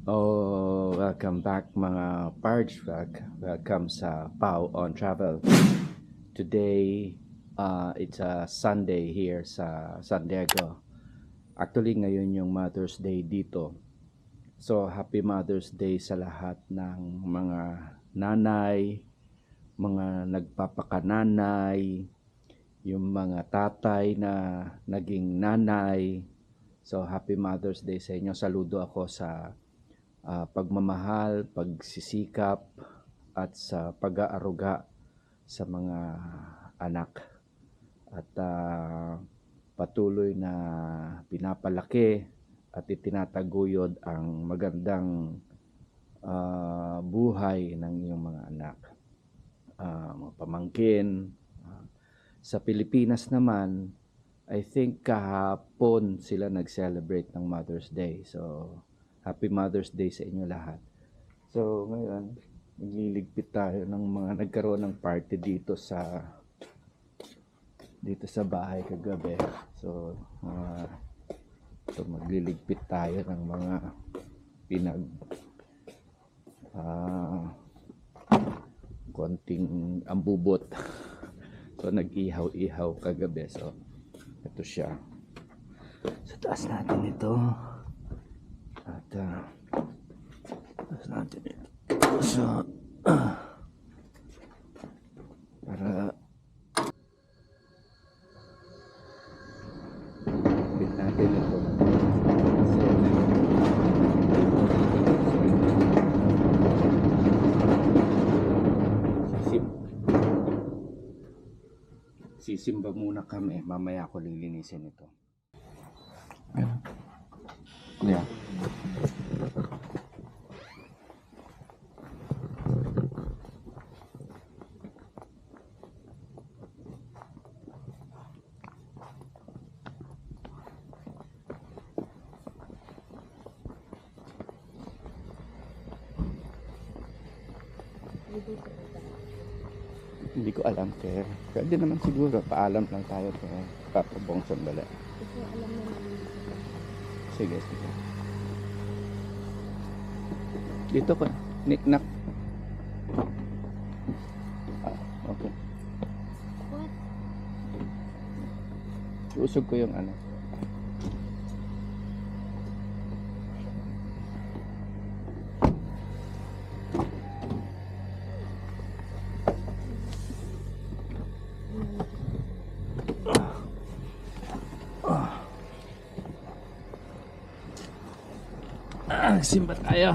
Oh, welcome back mga Parge. Welcome sa Pau on Travel. Today, it's a Sunday here sa San Diego. Actually, ngayon yung Mother's Day dito. So, happy Mother's Day sa lahat ng mga nanay, mga nagpapakananay, yung mga tatay na naging nanay. So, happy Mother's Day sa inyo. Saludo ako sa pagmamahal, pagsisikap at sa pag-aaruga sa mga anak at patuloy na pinapalaki at itinataguyod ang magandang buhay ng iyong mga anak, mga pamangkin. Sa Pilipinas naman, I think kahapon sila nag-celebrate ng Mother's Day. So Happy Mother's Day sa inyo lahat. So, ngayon, magliligpit tayo ng mga nagkaroon ng party dito sa bahay kagabi. So, magliligpit tayo ng mga konting ambubot. So, nag-ihaw-ihaw kagabi. So, ito siya. Sa taas natin ito. At tapos natin ito. So, para bit natin ito. Sisimba muna kami. Mamaya ako lilinisin ito. Yeah. Hindi ko alam, Ter. Pwede naman siguro. Paalam lang tayo kay Papa Bong sandali. Sige. Dito ko. Niknak. Okay. Usog ko yung ano. Simba tayo.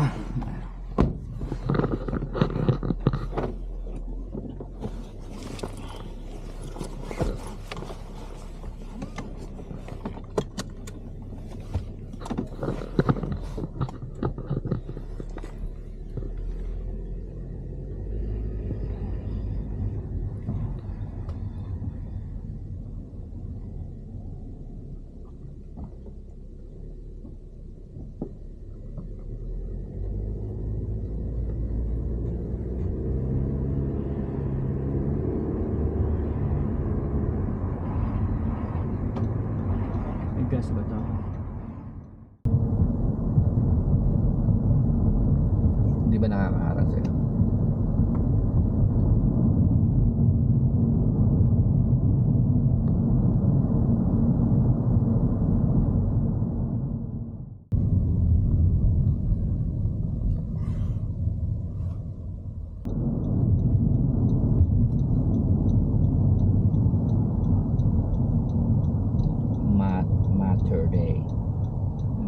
Gas ba ito? Hindi ba nakakaharang sa'yo?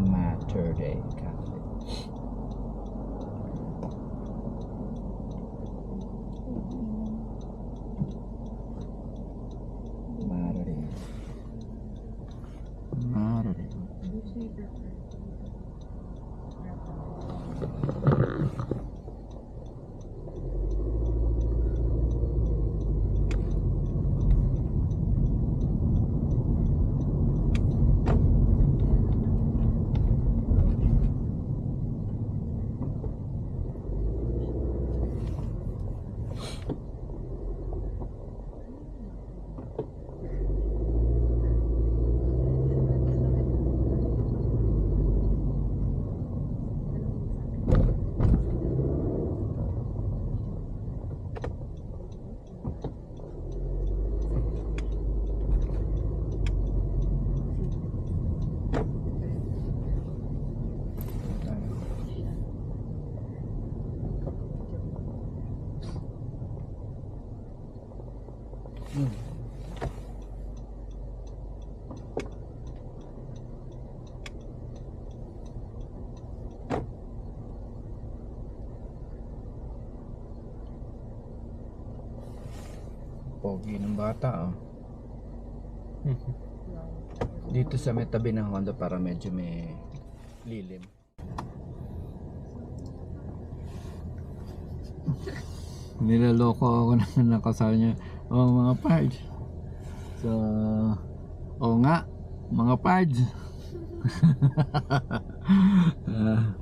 Matter Day Cafe. Matter Day. Pogi ng bata, oh. Dito sa may tabi ng Honda para medyo may lilim. Nilaloko ako ng kasama niya. Oh, mga pards. So, oo nga, mga pards.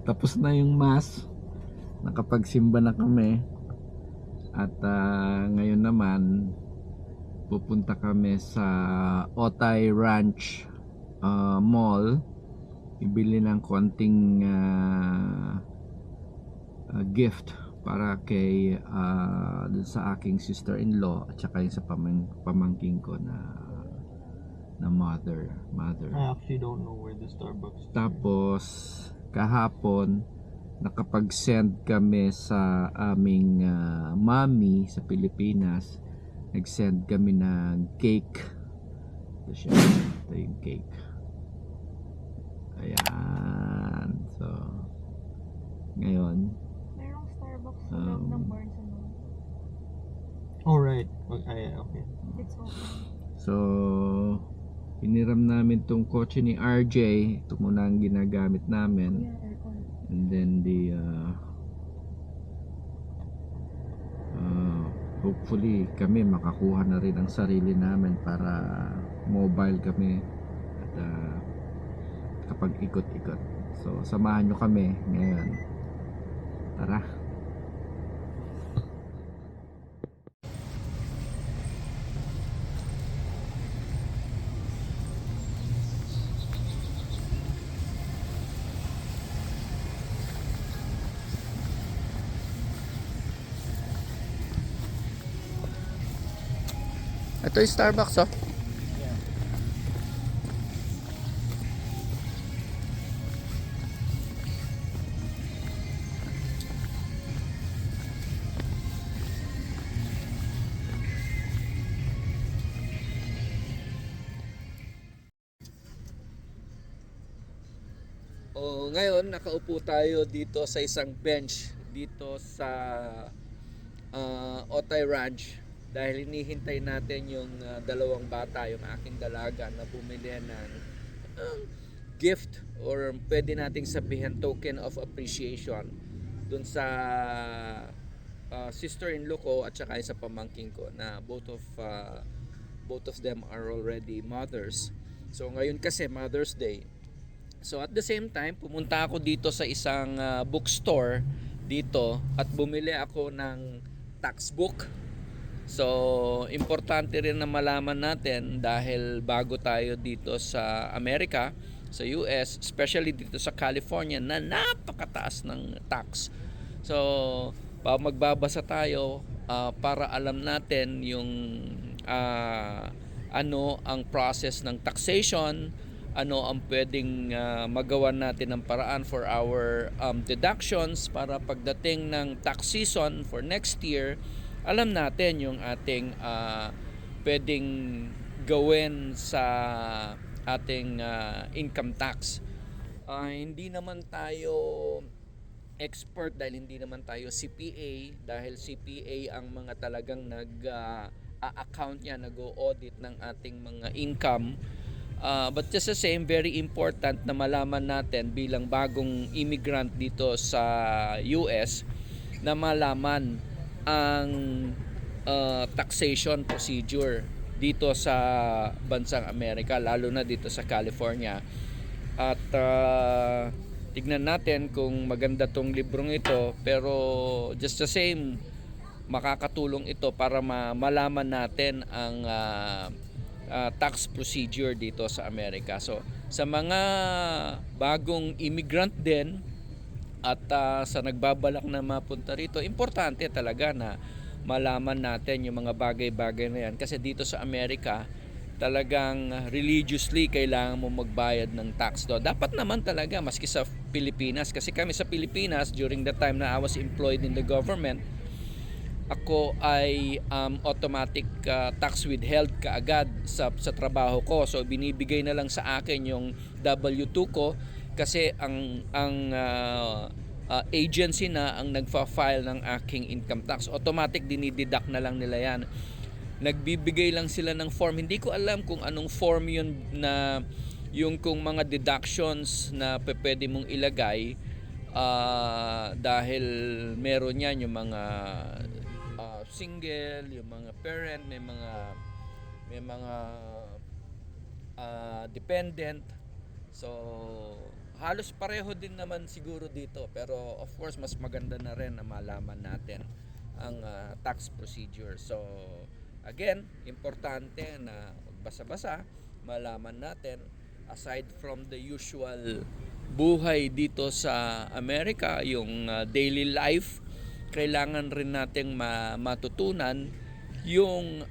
Tapos na yung mass. Nakapagsimba na kami. At ngayon naman pupunta kami sa Otay Ranch Mall. Ibili ng konting gift para kay dun sa aking sister-in-law at saka yung sa pamangking ko na mother. I actually don't know where the Starbucks is. Tapos kahapon nakapag-send kami sa aming mommy sa Pilipinas. Nag-send kami ng cake. Ito siya. Ito yung cake. Ayan. So ngayon Merong Starbucks sa loob ng Barnes and Noble. Oh, right. Okay. It's open. So hiniram namin tong kotse ni RJ. Ito muna ang ginagamit namin. Yeah, aircon. And then the hopefully kami makakuha na rin ang sarili namin para mobile kami at kapag ikot-ikot. So samahan nyo kami ngayon. Tara. Ito yung Starbucks, oh. Ngayon nakaupo tayo dito sa isang bench dito sa Otay Ranch dahil hinihintay natin yung dalawang bata, yung aking dalaga na bumili ng gift or pwede nating sabihin token of appreciation dun sa sister-in-law ko at saka sa pamangking ko na both of them are already mothers. So ngayon kasi Mother's Day. So at the same time, pumunta ako dito sa isang bookstore dito at bumili ako ng tax book. So importante rin na malaman natin dahil bago tayo dito sa Amerika, sa US, especially dito sa California na napakataas ng tax. So magbabasa tayo para alam natin yung ano ang process ng taxation, ano ang pwedeng magawa natin ng paraan for our deductions para pagdating ng tax season for next year, alam natin yung ating pwedeng gawin sa ating income tax. Hindi naman tayo expert dahil hindi naman tayo CPA, dahil CPA ang mga talagang nag-account niya, nag-audit ng ating mga income. But just the same, very important na malaman natin bilang bagong immigrant dito sa US na malaman ang taxation procedure dito sa bansang Amerika, lalo na dito sa California. At tignan natin kung maganda tong librong ito, pero just the same, makakatulong ito para malaman natin ang tax procedure dito sa Amerika. So sa mga bagong immigrant din at sa nagbabalak na mapunta rito, importante talaga na malaman natin yung mga bagay-bagay na yan kasi dito sa Amerika talagang religiously kailangan mo magbayad ng tax do. Dapat naman talaga maski sa Pilipinas, kasi kami sa Pilipinas during the time na I was employed in the government, ako ay automatic tax withheld kaagad sa trabaho ko. So binibigay na lang sa akin yung W2 ko kasi ang agency na ang nagfa-file ng aking income tax. Automatic dinideduct na lang nila yan. nagbibigay lang sila ng form. Hindi ko alam kung anong form yun, na yung kung mga deductions na pwede mong ilagay, dahil meron yan yung mga single, yung mga parent, may mga dependent. So halos pareho din naman siguro dito, pero of course mas maganda na rin na malaman natin ang tax procedure. So again, importante na magbasa-basa, malaman natin, aside from the usual buhay dito sa Amerika, yung daily life, kailangan rin nating matutunan yung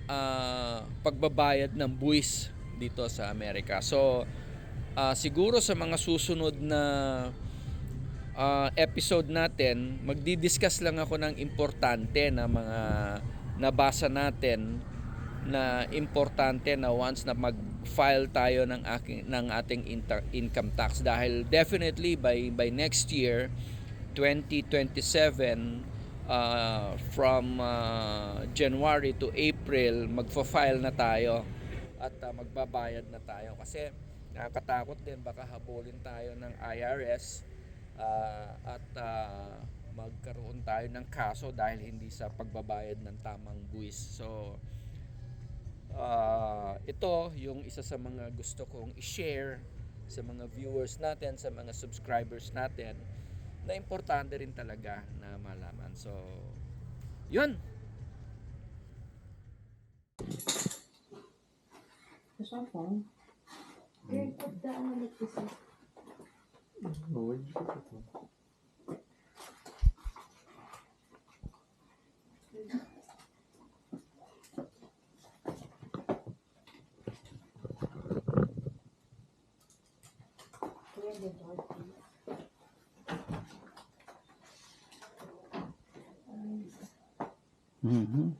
pagbabayad ng buwis dito sa Amerika. So siguro sa mga susunod na episode natin, magdi-discuss lang ako ng importante na mga nabasa natin, na importante na once na mag-file tayo ng ating income tax, dahil definitely by next year 2027, from January to April, magfa-file na tayo at magbabayad na tayo, kasi nakakatakot din, baka habulin tayo ng IRS at magkaroon tayo ng kaso dahil hindi sa pagbabayad ng tamang buwis. So ito yung isa sa mga gusto kong i-share sa mga viewers natin, sa mga subscribers natin, na importante rin talaga na malaman. So yun. Mhm.